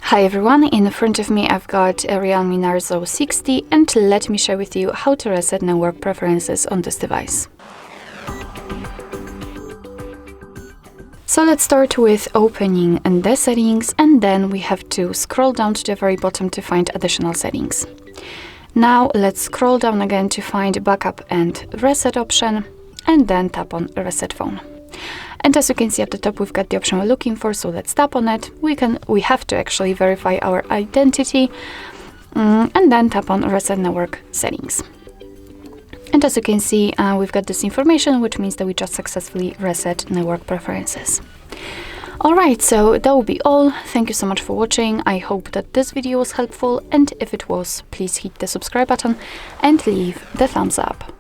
Hi everyone, in front of me I've got a REALME Narzo 60 and let me share with you how to reset network preferences on this device. So let's start with opening the settings, and then we have to scroll down to the very bottom to find additional settings. Now let's scroll down again to find backup and reset option, and then tap on reset phone. And as you can see at the top, we've got the option we're looking for, so let's tap on it. We have to actually verify our identity, and then tap on reset network settings. And as you can see, we've got this information, which means that we just successfully reset network preferences. Alright, so that will be all. Thank you so much for watching. I hope that this video was helpful, and if it was, please hit the subscribe button and leave the thumbs up.